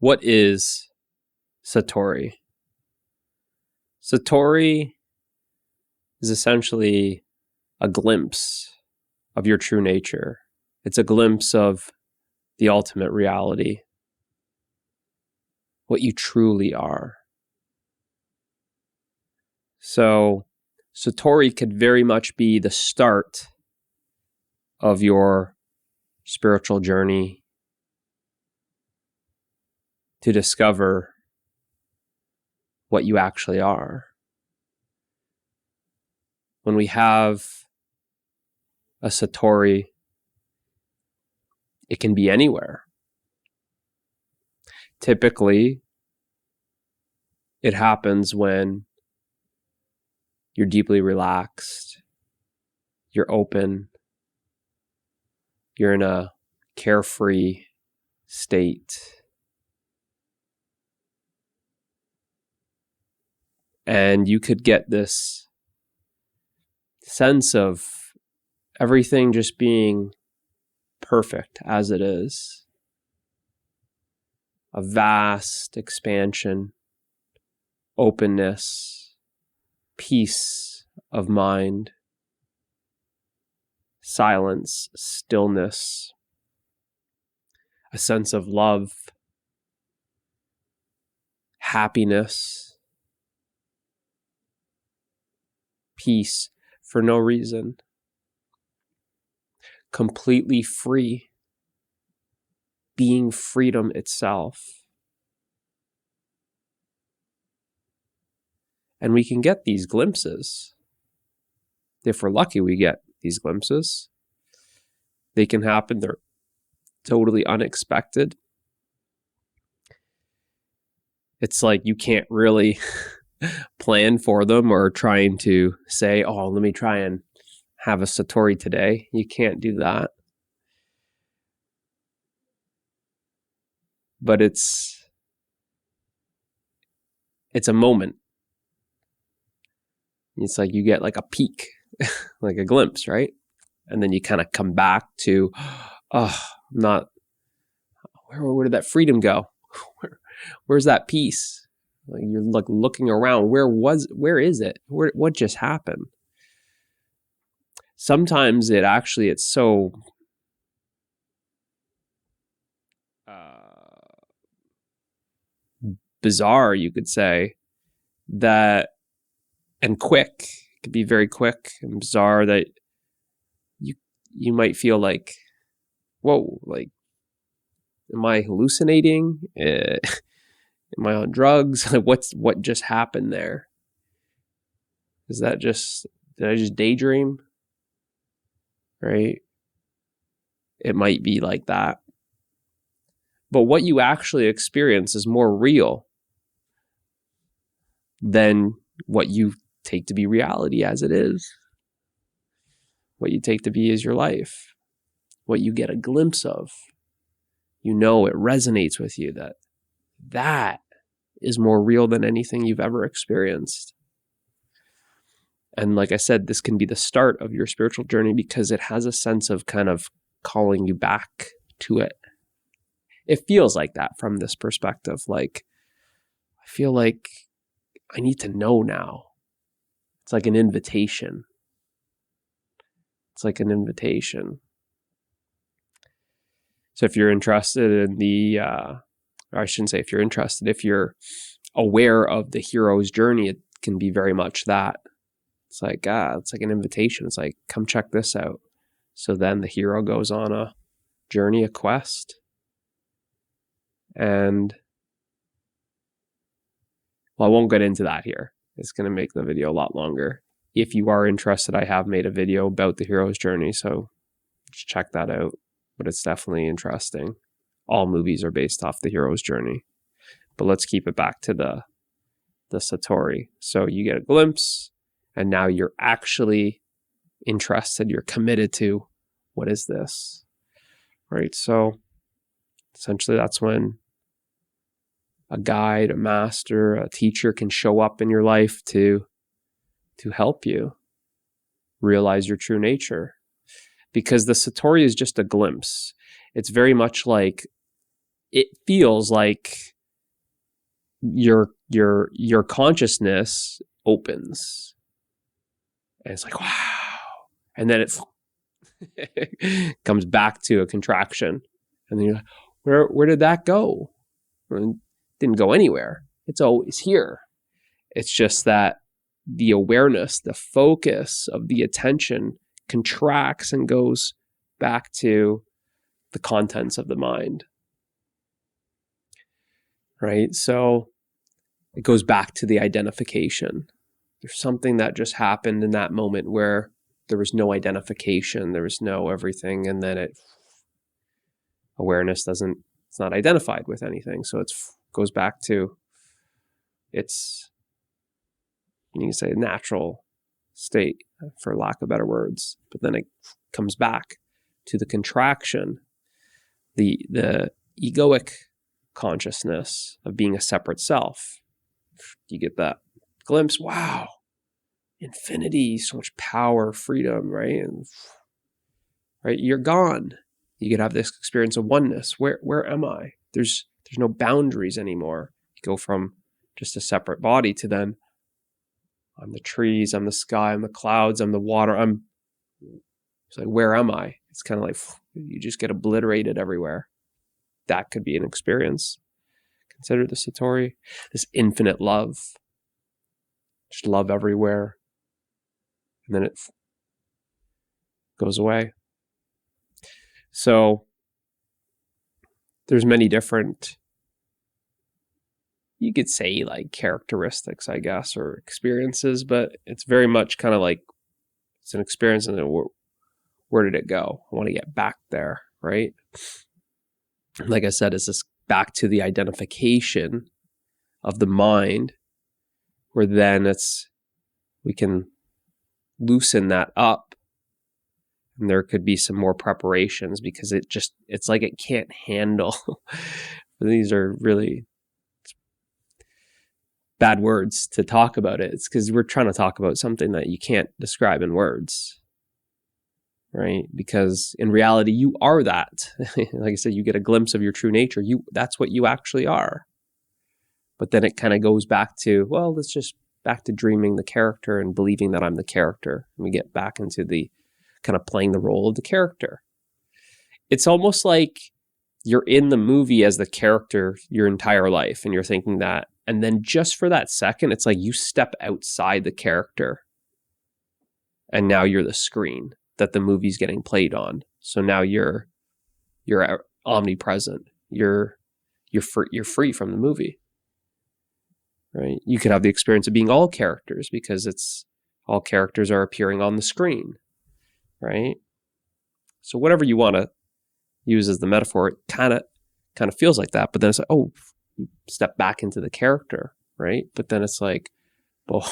What is Satori? Satori is essentially a glimpse of your true nature. It's a glimpse of the ultimate reality, what you truly are. So Satori could very much be the start of your spiritual journey to discover what you actually are. When we have a Satori, it can be anywhere. Typically, it happens when you're deeply relaxed, you're open, you're in a carefree state. And you could get this sense of everything just being perfect as it is. A vast expansion, openness, peace of mind, silence, stillness, a sense of love, happiness, peace for no reason, completely free, being freedom itself. And we can get these glimpses. If we're lucky, we get these glimpses. They can happen. They're totally unexpected. It's like you can't really plan for them or trying to say, oh, let me try and have a Satori today. You can't do that. But it's a moment. It's like you get like a peek, like a glimpse, right? And then you kind of come back to, where did that freedom go? Where's that peace? Like you're like looking around. Where is it? What just happened? Sometimes it's so bizarre, you could say, that, and quick, it could be very quick and bizarre, that you might feel like, whoa, like, am I hallucinating? Am I on drugs? Like, what just happened there? Did I just daydream? Right? It might be like that. But what you actually experience is more real than what you take to be reality as it is. What you take to be is your life. What you get a glimpse of. You know, it resonates with you that is more real than anything you've ever experienced. And like I said, this can be the start of your spiritual journey because it has a sense of kind of calling you back to it. It feels like that from this perspective. Like, I feel like I need to know now. It's like an invitation. It's like an invitation. So if you're interested in or I shouldn't say if you're interested, if you're aware of the hero's journey, it can be very much that. It's like an invitation. It's like, come check this out. So then the hero goes on a journey, a quest. And, well, I won't get into that here. It's going to make the video a lot longer. If you are interested, I have made a video about the hero's journey, so just check that out. But it's definitely interesting. All movies are based off the hero's journey. But let's keep it back to the Satori. So you get a glimpse, and now you're actually interested. You're committed to, what is this? Right? So essentially that's when a guide, a master, a teacher can show up in your life to help you realize your true nature. Because the Satori is just a glimpse. It's very much like, it feels like your consciousness opens, and it's like, wow, and then it comes back to a contraction, and then you're like, where did that go? It didn't go anywhere. It's always here. It's just that the awareness, the focus of the attention contracts and goes back to the contents of the mind. Right? So it goes back to the identification. There's something that just happened in that moment where there was no identification, there was no everything, and then awareness it's not identified with anything. So it goes back to its, you can say, natural state, for lack of better words. But then it comes back to the contraction, the egoic consciousness of being a separate self. You get that glimpse, wow, infinity, so much power, freedom, right? And right, you're gone. You could have this experience of oneness. Where am I? There's no boundaries anymore. You go from just a separate body to then I'm the trees, I'm the sky, I'm the clouds, I'm the water. It's like, where am I? It's kind of like you just get obliterated everywhere. That could be an experience. Consider the Satori, this infinite love. Just love everywhere. And then it goes away. So there's many different, you could say, like, characteristics, I guess, or experiences, but it's very much kind of like it's an experience, and then where did it go? I want to get back there, right? Like I said, it's this back to the identification of the mind, where then we can loosen that up, and there could be some more preparations, because it's like it can't handle. These are really bad words to talk about it. It's because we're trying to talk about something that you can't describe in words, right? Because in reality, you are that. Like I said, you get a glimpse of your true nature. That's what you actually are. But then it kind of goes back to, well, let's just back to dreaming the character and believing that I'm the character. And we get back into the kind of playing the role of the character. It's almost like you're in the movie as the character your entire life, and you're thinking that. And then just for that second, it's like you step outside the character, and now you're the screen that the movie's getting played on. So now you're omnipresent. You're free from the movie, right? You could have the experience of being all characters, because all characters are appearing on the screen, right? So whatever you want to use as the metaphor, it kind of feels like that. But then it's like, oh, you step back into the character, right? But then it's like, well,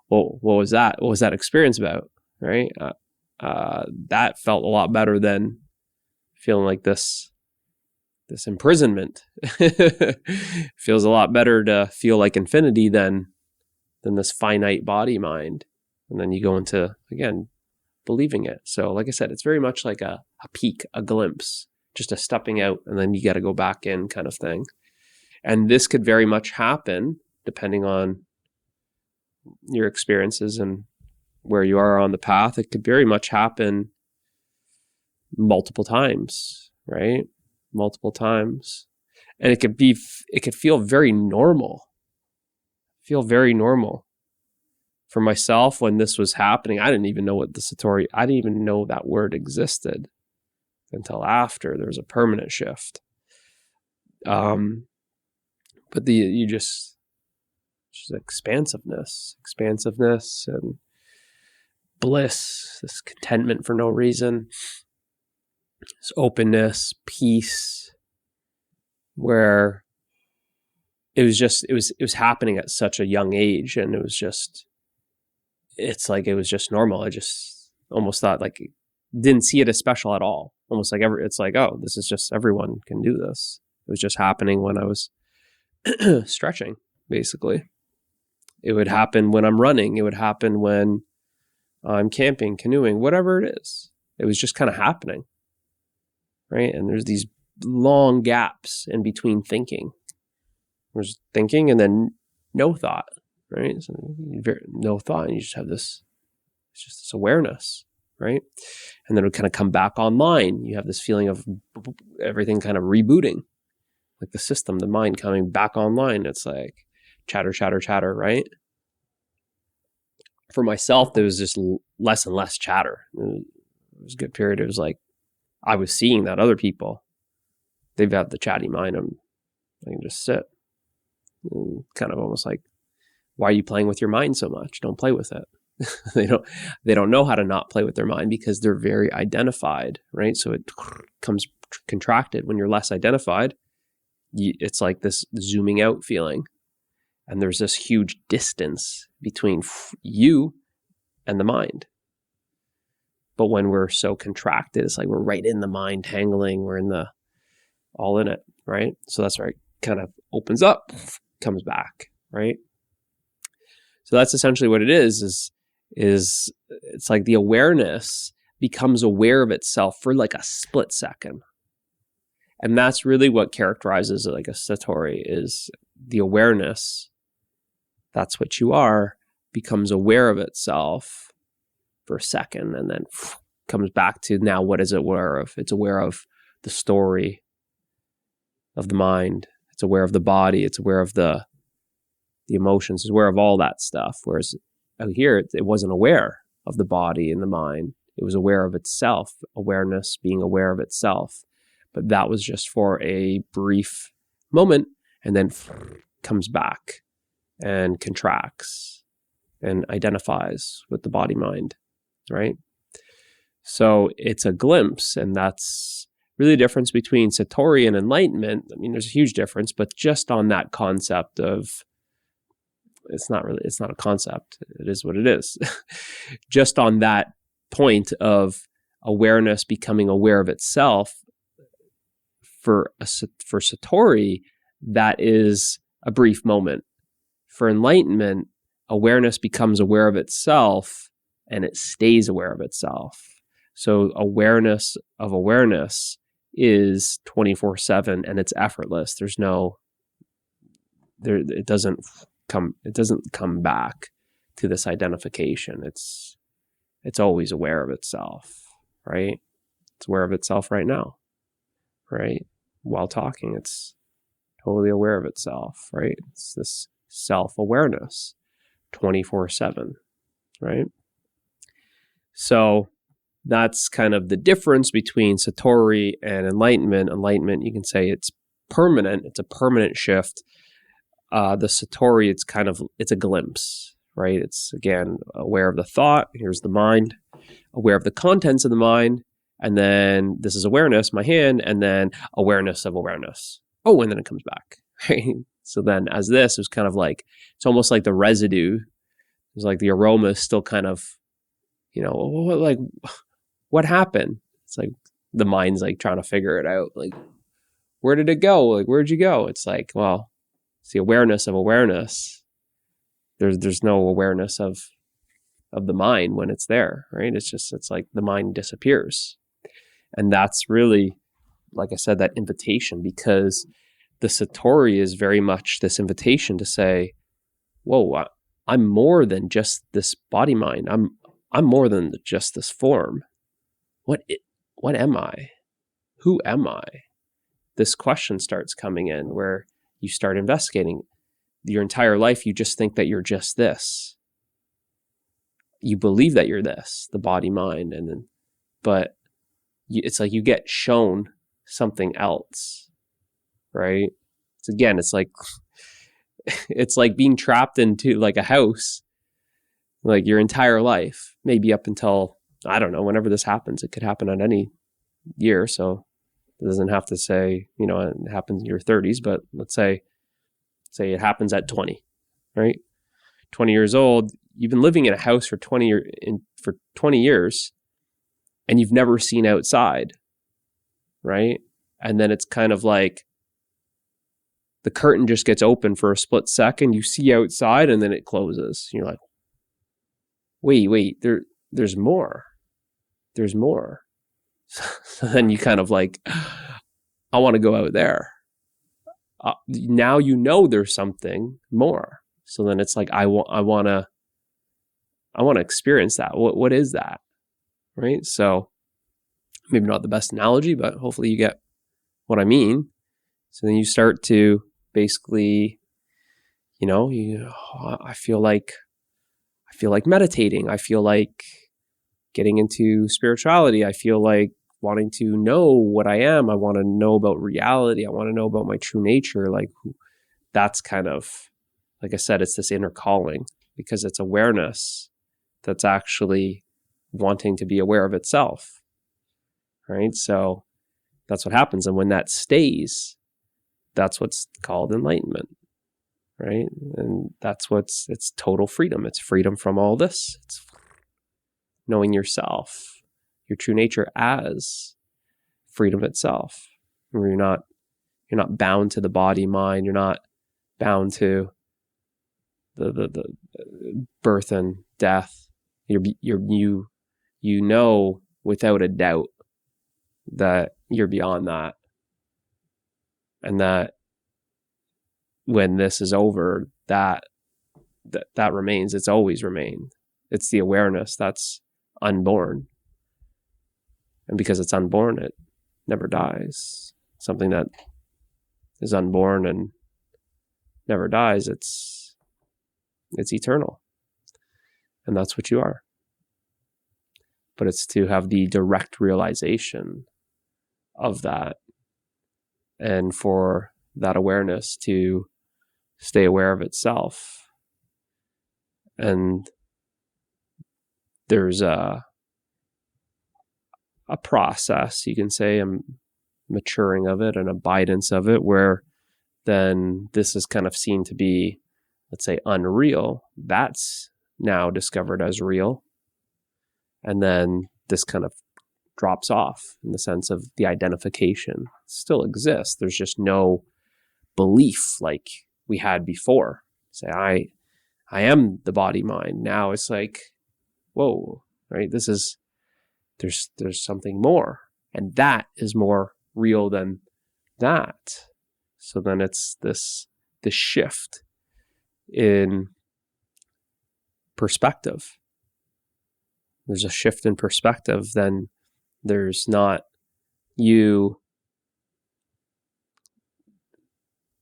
what was that? What was that experience about, right? That felt a lot better than feeling like this imprisonment. Feels a lot better to feel like infinity than this finite body mind. And then you go into, again, believing it. So like I said, it's very much like a peek, a glimpse, just a stepping out, and then you got to go back in kind of thing. And this could very much happen depending on your experiences and where you are on the path. It could very much happen multiple times, right? Multiple times. And it could feel very normal. Feel very normal. For myself, when this was happening, I didn't even know what the Satori, I didn't even know that word existed until after there was a permanent shift. But just expansiveness and bliss, this contentment for no reason, this openness, peace, where it was happening at such a young age, and it's like it was just normal. I just almost thought, like, didn't see it as special at all. Almost like it's like, oh, this is just, everyone can do this. It was just happening when I was stretching, basically. It would happen when I'm running. It would happen when I'm camping, canoeing, whatever it is. It was just kind of happening, right? And there's these long gaps in between thinking, There's thinking and then no thought, right? So no thought, and you just have this, it's just this awareness, right? And then it'll kind of come back online. You have this feeling of everything kind of rebooting, like the system, the mind coming back online. It's like chatter, chatter, chatter, right? For myself, there was just less and less chatter. It was a good period. It was like I was seeing that other people, they've got the chatty mind. I can just sit, and kind of almost like, why are you playing with your mind so much? Don't play with it. They don't know how to not play with their mind because they're very identified, right? So it comes contracted. When you're less identified, it's like this zooming out feeling. And there's this huge distance between you and the mind. But when we're so contracted, it's like we're right in the mind tangling. We're all in it, right? So that's where it kind of opens up, comes back, right? So that's essentially what it is it's like the awareness becomes aware of itself for like a split second. And that's really what characterizes like a Satori, is the awareness. That's what you are, becomes aware of itself for a second and then comes back to now what is it aware of? It's aware of the story of the mind. It's aware of the body. It's aware of the emotions. It's aware of all that stuff. Whereas out here, it wasn't aware of the body and the mind. It was aware of itself, awareness being aware of itself. But that was just for a brief moment and then comes back and contracts and identifies with the body mind, right? So it's a glimpse, and that's really the difference between Satori and enlightenment. I mean, there's a huge difference, but just on that concept of, it's not a concept. It is what it is. Just on that point of awareness becoming aware of itself, for Satori, that is a brief moment. For enlightenment, awareness becomes aware of itself and it stays aware of itself. So awareness of awareness is 24/7 and it's effortless. It doesn't come back to this identification. It's always aware of itself, right? It's aware of itself right now, right? While talking, it's totally aware of itself, right? It's this self-awareness 24/7, right? So that's kind of the difference between Satori and enlightenment. Enlightenment, you can say it's permanent. It's a permanent shift. The Satori, it's a glimpse, right? It's, again, aware of the thought. Here's the mind, aware of the contents of the mind. And then this is awareness, my hand, and then awareness of awareness. Oh, and then it comes back, right? So then as this, it was kind of like, it's almost like the residue. It's like the aroma is still kind of, what happened? It's like the mind's like trying to figure it out. Like, where did it go? Like, where'd you go? It's like, well, it's the awareness of awareness. There's no awareness of the mind when it's there, right? It's like the mind disappears. And that's really, like I said, that invitation, because the Satori is very much this invitation to say, whoa, I'm more than just this body mind. I'm more than just this form. What am I? Who am I? This question starts coming in where you start investigating. Your entire life, you just think that you're just this. You believe that you're this, the body mind, but it's like you get shown something else, right? It's like it's like being trapped into like a house, like your entire life, maybe up until, I don't know, whenever this happens. It could happen at any year, so it doesn't have to say, it happens in your 30s, but let's say it happens at 20, right? 20 years old, you've been living in a house for 20 years, and you've never seen outside, right? And then it's kind of like the curtain just gets open for a split second, you see outside, and then it closes. You're like, wait, there's more. There's more. So then you kind of like, I want to go out there. now you know there's something more. So then it's like, I want to experience that. What is that? Right? So maybe not the best analogy, but hopefully you get what I mean. So then you start to basically, I feel like meditating. I feel like getting into spirituality. I feel like wanting to know what I am. I want to know about reality. I want to know about my true nature. Like, that's kind of, like I said, it's this inner calling, because it's awareness that's actually wanting to be aware of itself. Right? So that's what happens. And when that stays, that's what's called enlightenment. Right? And it's total freedom. It's freedom from all this. It's knowing yourself, your true nature, as freedom itself. Where you're not bound to the body, mind. You're not bound to the birth and death. You know without a doubt that you're beyond that, and that when this is over, that remains. It's always remained. It's the awareness that's unborn, and because it's unborn, it never dies. Something that is unborn and never dies, it's eternal, and that's what you are. But it's to have the direct realization of that, and for that awareness to stay aware of itself. And there's a process, you can say, a maturing of it, an abidance of it, where then this is kind of seen to be, let's say, unreal. That's now discovered as real. And then this kind of drops off in the sense of the identification still exists. There's just no belief like we had before. Say, I am the body mind. Now it's like, whoa, right? There's something more, and that is more real than that. So then it's this shift in perspective. There's a shift in perspective. Then there's not you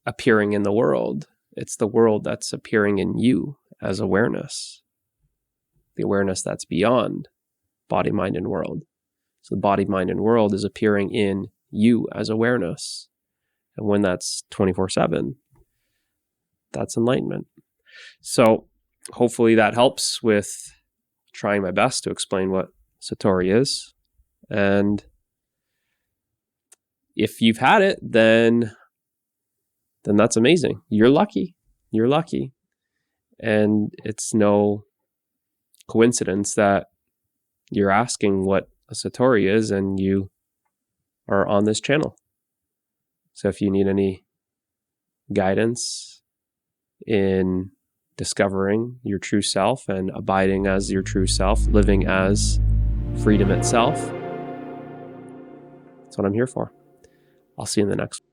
appearing in the world. It's the world that's appearing in you as awareness. The awareness that's beyond body, mind, and world. So the body, mind, and world is appearing in you as awareness. And when that's 24/7, that's enlightenment. So hopefully that helps with trying my best to explain what Satori is. And if you've had it, then that's amazing. You're lucky. You're lucky. And it's no coincidence that you're asking what a Satori is and you are on this channel. So if you need any guidance in discovering your true self and abiding as your true self, living as freedom itself, that's what I'm here for. I'll see you in the next one.